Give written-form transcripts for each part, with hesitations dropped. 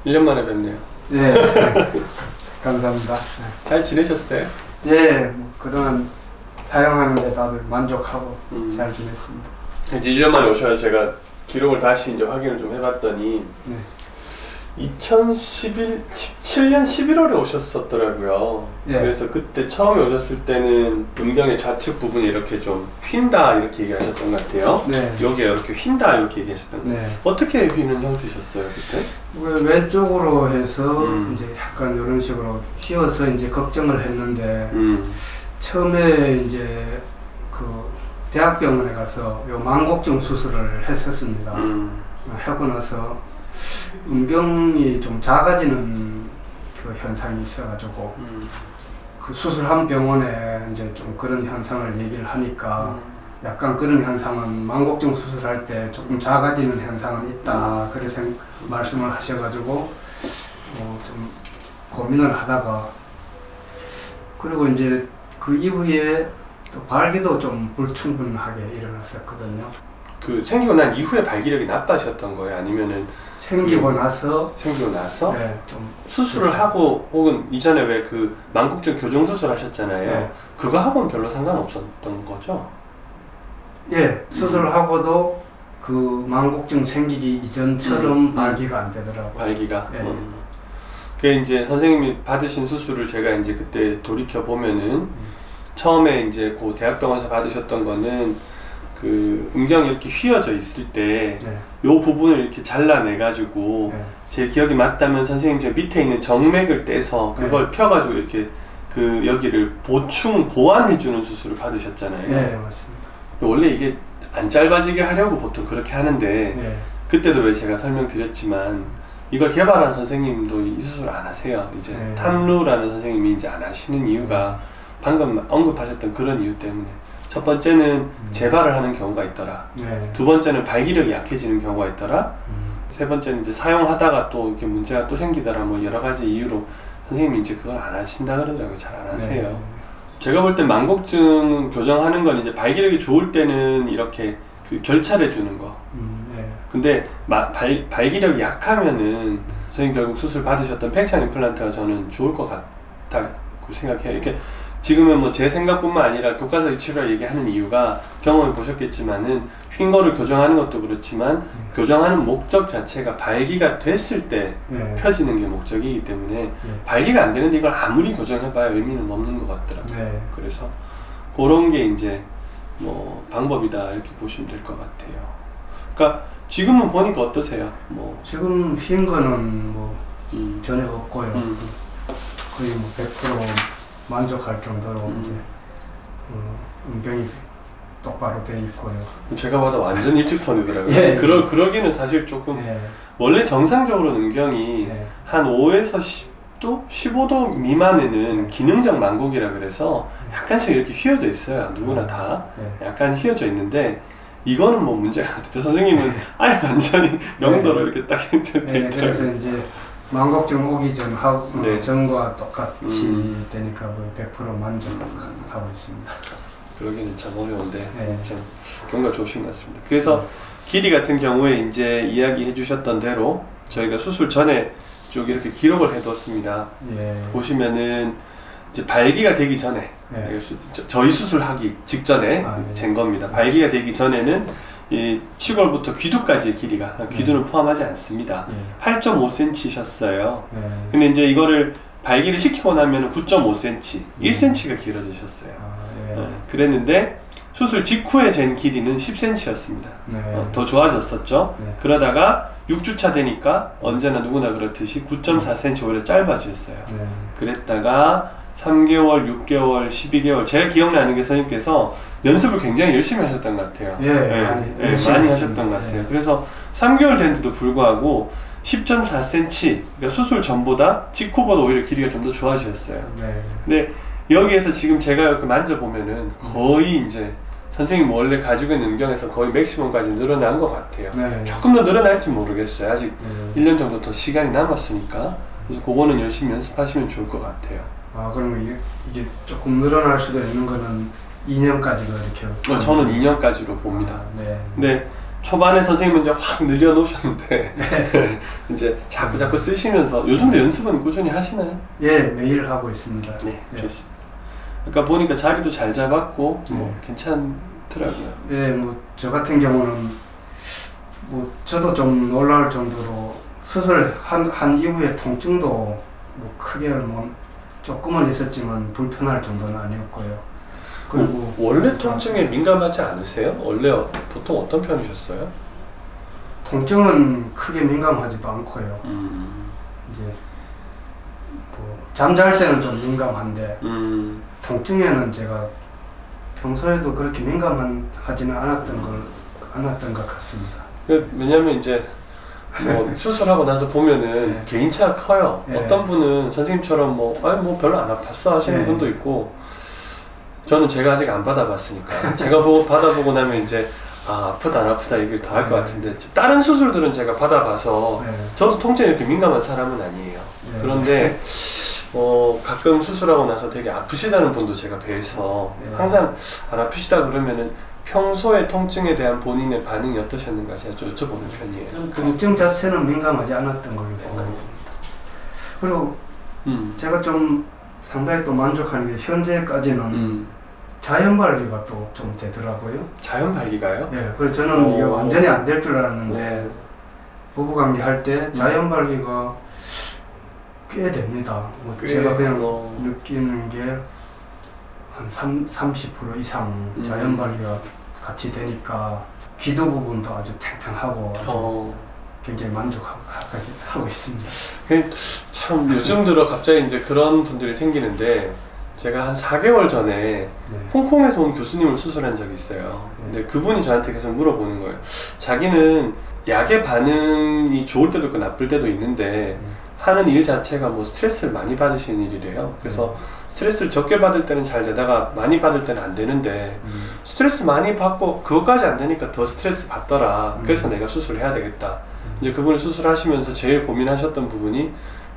1년 만에 뵙네요. 예, 감사합니다. 잘 지내셨어요? 예, 뭐 그동안 사용하는데 다들 만족하고 잘 지냈습니다. 이제 1년 만에 오셔서 제가 기록을 다시 이제 확인을 좀 해봤더니 네. 2017년 11월에 오셨었더라고요. 예. 그래서 그때 처음에 오셨을 때는 음경의 좌측 부분이 이렇게 좀 휜다 이렇게 얘기하셨던 것 같아요. 네. 여기에 이렇게 휜다 이렇게 얘기하셨던 것 같아요. 네. 어떻게 휘는 형태셨어요 그때? 왼쪽으로 해서 이제 약간 이런 식으로 휘어서 이제 걱정을 했는데 처음에 이제 그 대학병원에 가서 요 망곡증 수술을 했었습니다. 하고 나서 음경이 좀 작아지는 그 현상이 있어가지고 그 수술한 병원에 이제 좀 그런 현상을 얘기를 하니까 약간 그런 현상은 망곡증 수술할 때 조금 작아지는 현상은 있다 그래서 말씀을 하셔가지고 좀 고민을 하다가 그리고 이제 그 이후에 또 발기도 좀 불충분하게 일어났었거든요. 그 생기고 난 이후에 발기력이 나빠졌던 거예요? 아니면은 생기고 나서 네, 좀 수술을 하고 혹은 이전에 왜 그 망곡증 교정 수술 하셨잖아요. 네. 그거 하고는 별로 상관없었던 거죠? 예, 수술하고도 그 망곡증 생기기 이전처럼 발기가 안 되더라고요. 발기가. 예. 그게 이제 선생님이 받으신 수술을 제가 이제 그때 돌이켜 보면은 처음에 이제 그 대학병원에서 받으셨던 거는 그 음경이 이렇게 휘어져 있을 때 요 부분을 이렇게 잘라내 가지고 제 기억이 맞다면 선생님 저 밑에 있는 정맥을 떼서 그걸 펴가지고 이렇게 그 여기를 보완해 주는 수술을 받으셨잖아요. 네, 맞습니다. 원래 이게 안 짧아지게 하려고 보통 그렇게 하는데 그때도 왜 제가 설명드렸지만 이걸 개발한 선생님도 이 수술 안 하세요. 이제 탐루라는 선생님이 이제 안 하시는 이유가 방금 언급하셨던 그런 이유 때문에 첫 번째는 재발을 하는 경우가 있더라. 두 번째는 발기력이 약해지는 경우가 있더라. 세 번째는 이제 사용하다가 또 이렇게 문제가 또 생기더라. 뭐 여러 가지 이유로 선생님이 이제 그걸 안 하신다 그러더라고요. 잘 안 하세요. 제가 볼 땐 망곡증 교정하는 건 이제 발기력이 좋을 때는 이렇게 그 결찰해 주는 거. 근데 발기력이 약하면은 선생님 결국 수술 받으셨던 팽창 임플란트가 저는 좋을 것 같다고 생각해요. 이렇게 지금은 뭐 제 생각뿐만 아니라 교과서 치료를 얘기하는 이유가 경험해 보셨겠지만은 휜 거를 교정하는 것도 그렇지만 교정하는 목적 자체가 발기가 됐을 때 펴지는 게 목적이기 때문에 발기가 안 되는데 이걸 아무리 교정해봐야 의미는 없는 것 같더라고요. 그래서 그런 게 이제 뭐 방법이다 이렇게 보시면 될 것 같아요. 그러니까 지금은 보니까 어떠세요? 뭐 지금 휜 거는 뭐 전혀 없고요. 거의 뭐 100% 만족할 정도로 이제 음경이 똑바로 돼 있고요. 제가 봐도 완전 일직선이더라고요. 예. 그러기는 사실 조금 원래 정상적으로 음경이 한 5에서 10도, 15도 미만에는 기능적 망곡이라 그래서 약간씩 이렇게 휘어져 있어요. 누구나 다 약간 휘어져 있는데 이거는 뭐 문제가 안 돼요. 선생님은 아예 완전히 0도로 이렇게 딱 돼 있더라고요. 그래서 이제 망곡증 오기 전과 똑같이 되니까 거의 100% 만족하고 있습니다. 그러기는 참 어려운데 참 경과 좋으신 것 같습니다. 그래서 길이 같은 경우에 이제 이야기해 주셨던 대로 저희가 수술 전에 쭉 이렇게 기록을 해뒀습니다. 보시면은 이제 발기가 되기 전에 저희 수술하기 직전에 잰 겁니다. 발기가 되기 전에는 이 치골부터 귀두까지의 길이가 귀두는 포함하지 않습니다. 8.5cm셨어요. 근데 이제 이거를 발기를 시키고 나면 9.5cm, 1cm가 길어지셨어요. 그랬는데 수술 직후에 잰 길이는 10cm였습니다. 더 좋아졌었죠. 그러다가 6주차 되니까 언제나 누구나 그렇듯이 9.4cm 오히려 짧아지셨어요. 그랬다가 3개월, 6개월, 12개월 제가 기억나는 게 선생님께서 연습을 굉장히 열심히 하셨던 것 같아요. 많이 하셨던 것 같아요. 그래서 3개월 됐는데도 불구하고 10.4cm, 그러니까 수술 전보다 직후보다 오히려 길이가 좀 더 좋아지셨어요. 근데 여기에서 지금 제가 이렇게 만져보면은 거의 이제 선생님 원래 가지고 있는 음경에서 거의 맥시멈까지 늘어난 것 같아요. 조금 더 늘어날지 모르겠어요. 아직 1년 정도 더 시간이 남았으니까. 그래서 그거는 열심히 연습하시면 좋을 것 같아요. 그러면 이게 조금 늘어날 수도 있는 거는 2년까지가 이렇게? 저는 2년까지로 봅니다. 근데 초반에 선생님은 이제 확 늘려놓으셨는데 이제 자꾸 쓰시면서 요즘도 연습은 꾸준히 하시나요? 예, 매일 하고 있습니다. 네, 좋습니다. 그러니까 보니까 자리도 잘 잡았고 뭐 괜찮더라고요. 예, 뭐 저 같은 경우는 뭐 저도 좀 놀라울 정도로 수술한 이후에 통증도 뭐 크게 뭐 조금은 있었지만 불편할 정도는 아니었고요. 그리고 원래 통증에 민감하지 않으세요? 원래 보통 어떤 편이셨어요? 통증은 크게 민감하지도 않고요. 이제 뭐 잠잘 때는 좀 민감한데 통증에는 제가 평소에도 그렇게 민감하지는 않았던 것 같습니다. 왜냐면 이제 뭐 수술하고 나서 보면은 네. 개인차가 커요. 네. 어떤 분은 선생님처럼 뭐 별로 안 아팠어 하시는 분도 있고, 저는 제가 아직 안 받아봤으니까 제가 받아보고 나면 이제 아프다 안 아프다 얘기를 더 할 것 같은데, 다른 수술들은 제가 받아봐서 저도 통증에 이렇게 민감한 사람은 아니에요. 그런데 가끔 수술하고 나서 되게 아프시다는 분도 제가 뵈서 항상 안 아프시다 그러면은 평소에 통증에 대한 본인의 반응이 어떠셨는가 제가 좀 여쭤보는 편이에요. 통증 자체는 민감하지 않았던 걸로 생각합니다. 그리고 제가 좀 상당히 또 만족하는 게 현재까지는 자연발기가 또 좀 되더라고요. 자연발기가요? 예, 그래서 저는 이게 완전히 안 될 줄 알았는데 부부관계 할 때 자연발기가 꽤 됩니다. 뭐 제가 그냥 느끼는 게 한 30% 이상 자연발기가 같이 되니까 기도 부분도 아주 탱탱하고 아주 굉장히 만족하고 있습니다. 참 요즘 들어 갑자기 이제 그런 분들이 생기는데, 제가 한 4개월 전에 홍콩에서 온 교수님을 수술한 적이 있어요. 근데 그분이 저한테 계속 물어보는 거예요. 자기는 약의 반응이 좋을 때도 있고 나쁠 때도 있는데 하는 일 자체가 뭐 스트레스를 많이 받으시는 일이래요. 그래서 스트레스를 적게 받을 때는 잘 되다가 많이 받을 때는 안 되는데 스트레스 많이 받고 그것까지 안 되니까 더 스트레스 받더라. 그래서 내가 수술을 해야 되겠다. 이제 그분이 수술하시면서 제일 고민하셨던 부분이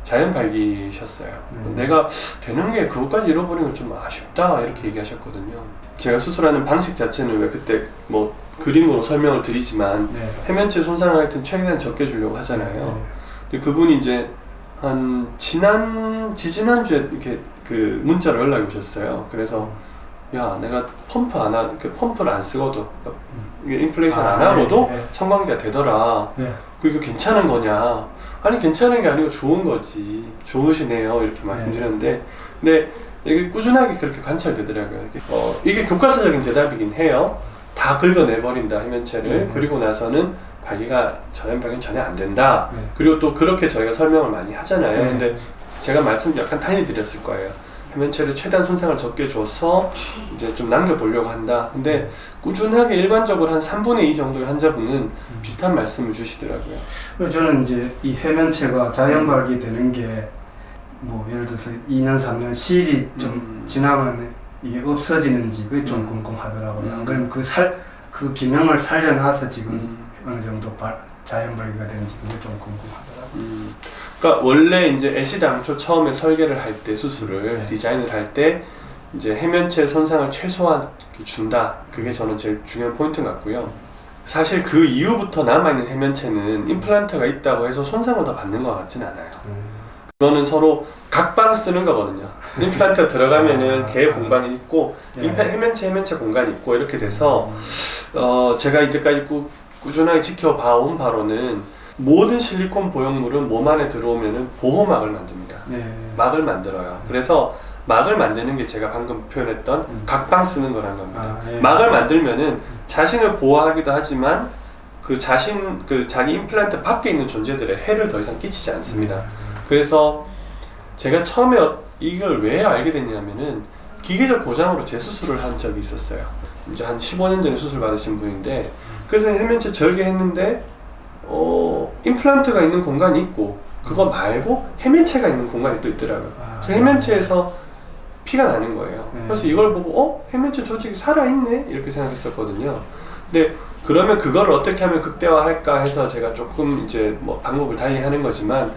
자연발기셨어요. 내가 되는 게 그것까지 잃어버리면 좀 아쉽다 이렇게 얘기하셨거든요. 제가 수술하는 방식 자체는 왜 그때 뭐 그림으로 설명을 드리지만 해면체 손상을 하여튼 최대한 적게 주려고 하잖아요. 근데 그분이 이제 한 지지난주에 이렇게 그 문자로 연락이 오셨어요. 그래서 야, 내가 펌프를 안 쓰고도 인플레이션 안 하고도 성관계가 되더라. 그게 괜찮은 거냐? 아니 괜찮은 게 아니고 좋은 거지. 좋으시네요. 이렇게 말씀드렸는데, 근데 이게 꾸준하게 그렇게 관찰되더라고요. 이게 교과서적인 대답이긴 해요. 다 긁어내버린다 해면체를. 그리고 나서는 자연발기는 전혀 안 된다. 그리고 또 그렇게 저희가 설명을 많이 하잖아요. 근데 제가 말씀 약간 달리 드렸을 거예요. 해면체를 최대한 손상을 적게 줘서 이제 좀 남겨보려고 한다. 근데 꾸준하게 일반적으로 한 3분의 2 정도의 환자분은 비슷한 말씀을 주시더라고요. 그래서 저는 이제 이 해면체가 자연발기 되는 게 뭐 예를 들어서 2년, 3년 시일이 좀 지나면 이게 없어지는지 그게 좀 궁금하더라고요. 안 그러면 그 기능을 살려놔서 지금 어느 정도 자연발기가 되는지 그게 좀 궁금하더라고요. 그러니까 원래 이제 애시 당초 처음에 설계를 할 때 수술을 디자인을 할 때 이제 해면체 손상을 최소한 준다. 그게 저는 제일 중요한 포인트 같고요. 사실 그 이후부터 남아있는 해면체는 임플란트가 있다고 해서 손상을 더 받는 것 같지는 않아요. 그거는 서로 각방 쓰는 거거든요. 임플란트가 들어가면은 개 공간이 있고 해면체 공간이 있고 이렇게 돼서 제가 이제까지 꾸준하게 지켜봐온 바로는 모든 실리콘 보형물은 몸 안에 들어오면은 보호막을 만듭니다. 막을 만들어요. 그래서 막을 만드는 게 제가 방금 표현했던 각방 쓰는 거란 겁니다. 막을 만들면은 자신을 보호하기도 하지만 자기 임플란트 밖에 있는 존재들의 해를 더 이상 끼치지 않습니다. 그래서 제가 처음에 이걸 왜 알게 됐냐면은 기계적 고장으로 재수술을 한 적이 있었어요. 이제 한 15년 전에 수술 받으신 분인데, 그래서 해면체 절개했는데 임플란트가 있는 공간이 있고 그거 말고 해면체가 있는 공간이 또 있더라고요. 그래서 해면체에서 피가 나는 거예요. 그래서 이걸 보고 해면체 조직이 살아있네? 이렇게 생각했었거든요. 근데 그러면 그걸 어떻게 하면 극대화할까 해서 제가 조금 이제 뭐 방법을 달리 하는 거지만,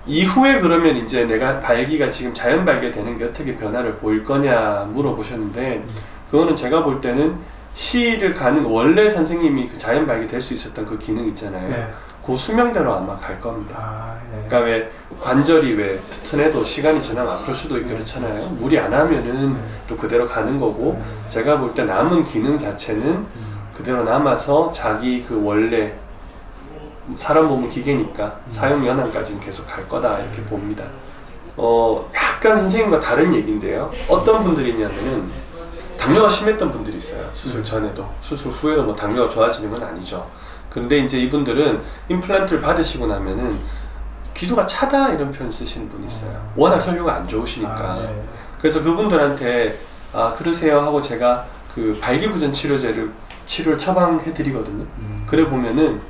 이후에 그러면 이제 내가 발기가 지금 자연 발기가 되는 게 어떻게 변화를 보일 거냐 물어보셨는데, 그거는 제가 볼 때는 시를 가는 원래 선생님이 그 자연 발기될 수 있었던 그 기능 있잖아요. 네. 그 수명대로 아마 갈 겁니다. 네. 그러니까 왜 관절이 왜 튼튼해도 시간이 지나면 아플 수도 있고 그렇잖아요. 무리 안 하면은 또 그대로 가는 거고, 제가 볼 때 남은 기능 자체는 그대로 남아서 자기 그 원래 사람 몸은 기계니까 사용 연한까지는 계속 갈 거다 이렇게 봅니다. 약간 선생님과 다른 얘기인데요. 어떤 분들이 있냐면은 당뇨가 심했던 분들이 있어요. 수술 전에도. 수술 후에도 뭐 당뇨가 좋아지는 건 아니죠. 근데 이제 이분들은 임플란트를 받으시고 나면은 기도가 차다 이런 표현 쓰시는 분이 있어요. 워낙 혈류가 안 좋으시니까. 네. 그래서 그분들한테 그러세요 하고 제가 그 발기부전 치료제를 처방해 드리거든요. 그래 보면은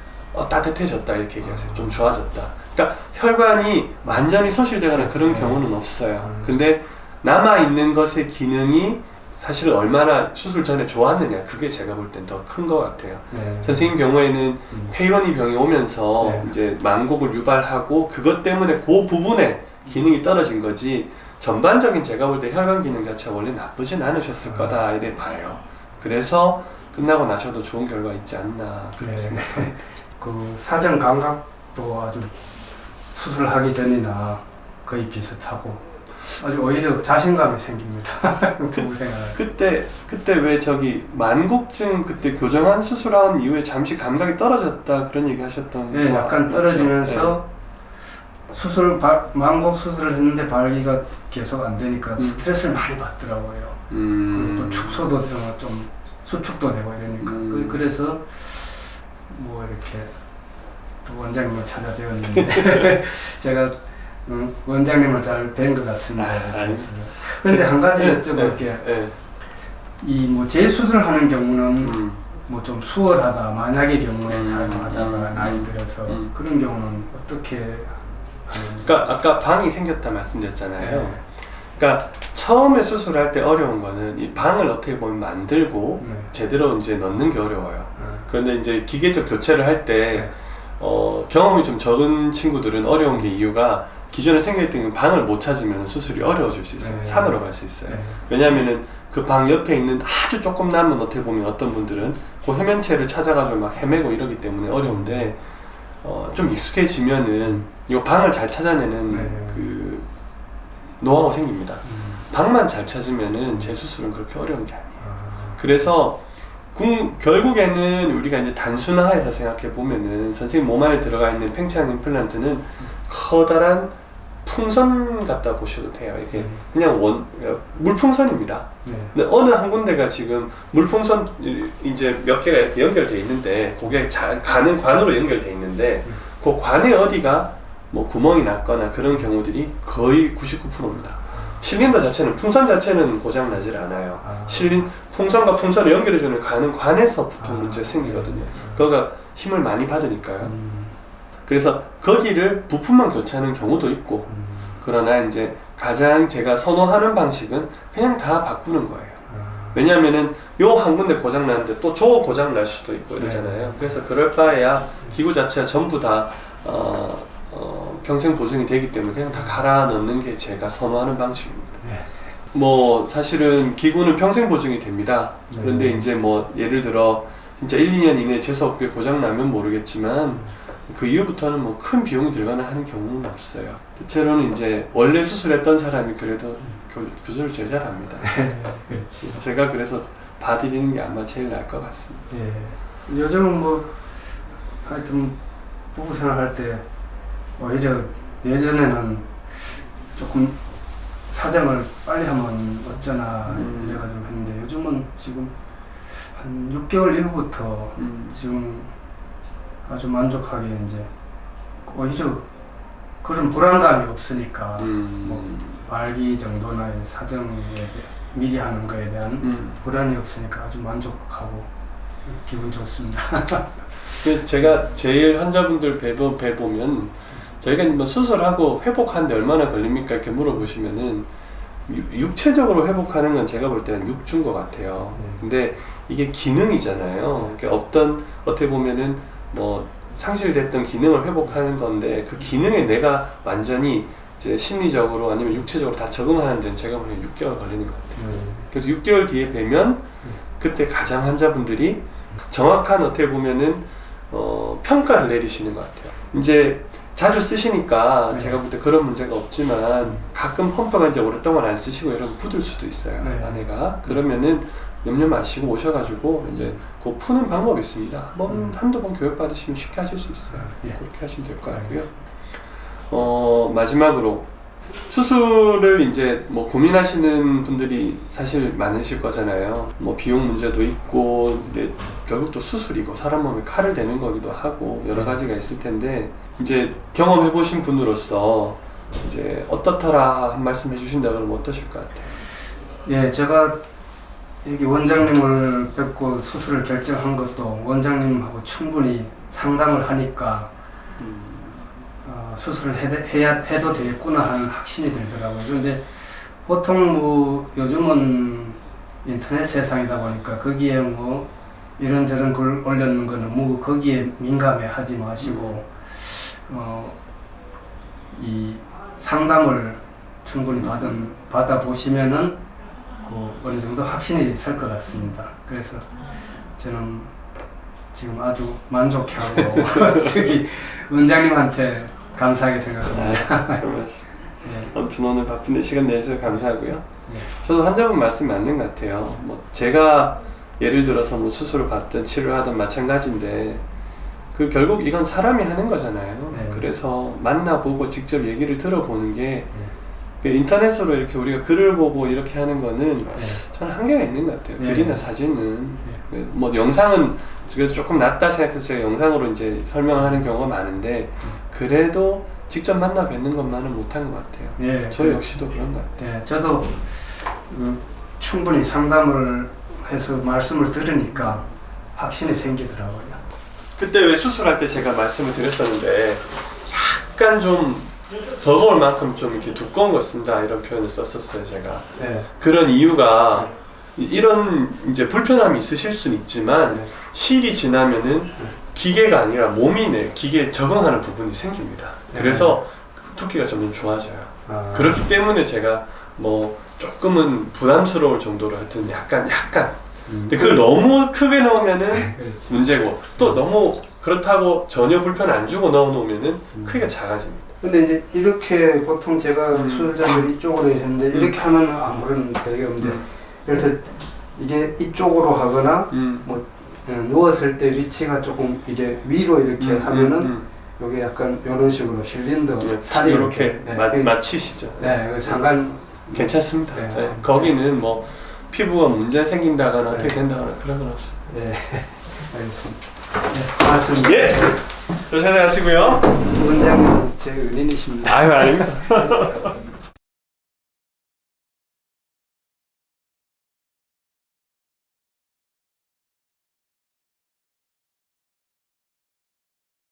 따뜻해졌다 이렇게 얘기하세요. 좀 좋아졌다. 그러니까 혈관이 완전히 소실되거나 그런 경우는 없어요. 근데 남아있는 것의 기능이 사실은 얼마나 수술 전에 좋았느냐, 그게 제가 볼 땐 더 큰 것 같아요. 선생님 경우에는 페이로니 병이 오면서 이제 만곡을 유발하고 그것 때문에 그 부분에 기능이 떨어진 거지, 전반적인 제가 볼 때 혈관 기능 자체가 원래 나쁘진 않으셨을 거다 이래 봐요. 그래서 끝나고 나셔도 좋은 결과 있지 않나 그렇게 생각합니다. 그 사정 감각도 아주 수술하기 전이나 거의 비슷하고 아주 오히려 자신감이 생깁니다. 그때 왜 저기 만곡증 그때 교정한 수술한 이후에 잠시 감각이 떨어졌다 그런 얘기 하셨던 네, 약간 떨어지면서 만곡 수술을 했는데 발기가 계속 안 되니까 스트레스를 많이 받더라고요. 그리고 또 축소도 좀 수축도 되고 이러니까 그래서 뭐 이렇게 또 원장님을 찾아뵈었는데 제가 원장님을 잘 뵌 것 같습니다. 그런데 한 가지 여쭤볼게요. 이 뭐 재수술하는 경우는 뭐 좀 수월하다, 만약의 경우에 가능하다가 나이 들어서 그런 경우는 어떻게 하는? 그러니까 아까 방이 생겼다 말씀드렸잖아요. 그러니까 처음에 수술할 때 어려운 거는 이 방을 어떻게 보면 만들고 제대로 이제 넣는 게 어려워요. 그런데 이제 기계적 교체를 할 때 경험이 좀 적은 친구들은 어려운 게 이유가 기존에 생겨있던 방을 못 찾으면 수술이 어려워질 수 있어요. 산으로 갈 수 있어요. 왜냐하면은 그 방 옆에 있는 아주 조금 남은 어떻게 보면 어떤 분들은 그 해면체를 찾아가지고 막 헤매고 이러기 때문에 어려운데 좀 익숙해지면은 이 방을 잘 찾아내는 그 노하우가 생깁니다. 방만 잘 찾으면은 재수술은 그렇게 어려운 게 아니에요. 그래서 결국에는 우리가 이제 단순화해서 생각해 보면은 선생님 몸 안에 들어가 있는 팽창 임플란트는 커다란 풍선 같다 보셔도 돼요. 이게 그냥 물풍선입니다. 근데 어느 한 군데가 지금 물풍선 이제 몇 개가 이렇게 연결되어 있는데 그게 가는 관으로 연결되어 있는데 그 관에 어디가 뭐 구멍이 났거나 그런 경우들이 거의 99%입니다. 실린더 자체는, 풍선 자체는 고장 나질 않아요. 풍선과 풍선을 연결해주는 가는 관에서 보통 문제가 생기거든요. 그거가 힘을 많이 받으니까요. 그래서 거기를 부품만 교체하는 경우도 있고, 그러나 이제 가장 제가 선호하는 방식은 그냥 다 바꾸는 거예요. 왜냐하면은 요 한 군데 고장 나는데 또 저 고장 날 수도 있고 이러잖아요. 그래서 그럴 바에야 기구 자체가 전부 다 평생 보증이 되기 때문에 그냥 다 갈아 넣는 게 제가 선호하는 방식입니다. 뭐 사실은 기구는 평생 보증이 됩니다. 그런데 이제 뭐 예를 들어 진짜 1, 2년 이내에 재수없게 고장 나면 모르겠지만 그 이후부터는 뭐 큰 비용이 들거나 하는 경우는 없어요. 대체로는 이제 원래 수술했던 사람이 그래도 교수를 제일 잘합니다. 그렇지. 제가 그래서 봐드리는 게 아마 제일 나을 것 같습니다. 요즘은 뭐 하여튼 부부 생활할 때 오히려 예전에는 조금 사정을 빨리 하면 어쩌나 이래가지고 했는데 요즘은 지금 한 6개월 이후부터 지금 아주 만족하게 이제 오히려 그런 불안감이 없으니까 뭐 발기 정도나 사정에 미리 하는 거에 대한 불안이 없으니까 아주 만족하고 기분 좋습니다. 제가 제일 환자분들 뵈보면 저희가 뭐 수술하고 회복하는데 얼마나 걸립니까 이렇게 물어보시면은 육체적으로 회복하는 건 제가 볼 때는 6주인 것 같아요. 근데 이게 기능이잖아요. 그러니까 어떻게 보면은 뭐 상실됐던 기능을 회복하는 건데 그 기능에 내가 완전히 이제 심리적으로 아니면 육체적으로 다 적응하는 데는 제가 보기엔 6개월 걸리는 것 같아요. 그래서 6개월 뒤에 뵈면 그때 가장 환자분들이 정확한 어떻게 보면은 평가를 내리시는 것 같아요. 이제 자주 쓰시니까 네. 제가 볼 때 그런 문제가 없지만 가끔 펌프가 이제 오랫동안 안 쓰시고 이러면 굳을 수도 있어요. 네. 안에가. 그러면은 염려 마시고 오셔가지고 이제 그 푸는 방법이 있습니다. 한두 번 교육 받으시면 쉽게 하실 수 있어요. 예. 그렇게 하시면 될 것 같고요. 마지막으로 수술을 이제 뭐 고민하시는 분들이 사실 많으실 거잖아요. 뭐 비용 문제도 있고 이제 결국 또 수술이고 사람 몸에 칼을 대는 거기도 하고 여러 가지가 있을 텐데 이제 경험해 보신 분으로서 이제 어떻더라 한 말씀 해주신다 그러면 어떠실 것 같아요? 예, 제가 여기 원장님을 뵙고 수술을 결정한 것도 원장님하고 충분히 상담을 하니까 수술을 해도 되겠구나 하는 확신이 들더라고요. 그런데 보통 뭐 요즘은 인터넷 세상이다 보니까 거기에 뭐 이런저런 글 올려놓는 거는 뭐 거기에 민감해 하지 마시고 이 상담을 충분히 받아보시면은 그 어느 정도 확신이 설 것 같습니다. 그래서 저는 지금 아주 만족해하고 저기 원장님한테 감사하게 생각합니다. 네. 아무튼 오늘 바쁜데 시간 내주셔서 감사하고요. 네. 저도 환자분 말씀 맞는 것 같아요. 뭐 제가 예를 들어서 뭐 수술을 받든 치료를 하든 마찬가지인데 그 결국 이건 사람이 하는 거잖아요. 네. 그래서 만나보고 직접 얘기를 들어보는 게 인터넷으로 이렇게 우리가 글을 보고 이렇게 하는 거는 저는 한계가 있는 것 같아요. 글이나 사진은 뭐 영상은 그래도 조금 낫다 생각해서 제가 영상으로 이제 설명을 하는 경우가 많은데 그래도 직접 만나 뵙는 것만은 못한 것 같아요. 예, 저 역시도 그런 것 같아요. 예, 저도 충분히 상담을 해서 말씀을 들으니까 확신이 생기더라고요. 그때 왜 수술할 때 제가 말씀을 드렸었는데 약간 좀 버거울 만큼 좀 이렇게 두꺼운 걸 쓴다 이런 표현을 썼었어요 제가. 네. 그런 이유가 이런 이제 불편함이 있으실 수는 있지만 실이 지나면은 기계가 아니라 몸이 기계에 적응하는 부분이 생깁니다. 그래서 두께가 점점 좋아져요. 그렇기 때문에 제가 뭐 조금은 부담스러울 정도로 하여튼 약간 근데 그걸 너무 크게 넣으면은 문제고 또 너무 그렇다고 전혀 불편 안 주고 넣어 놓으면은 크기가 작아집니다. 근데 이제 이렇게 보통 제가 수술자들 이쪽으로 했는데 이렇게 하면 아무런 별게 없는데 그래서 이게 이쪽으로 하거나 뭐 누웠을 때 위치가 조금 이게 위로 이렇게 하면은 요게 약간 이런 식으로 실린더 살이 이렇게 맞히시죠. 네, 그 상관 괜찮습니다. 네, 거기는 뭐 피부가 문제 생긴다거나 어떻게 된다거나 그런 건 없어요. 네, 알겠습니다. 네, 고맙습니다. 예, 조심하시고요. 원장님 제 은인이십니다. 아유 아닙니다.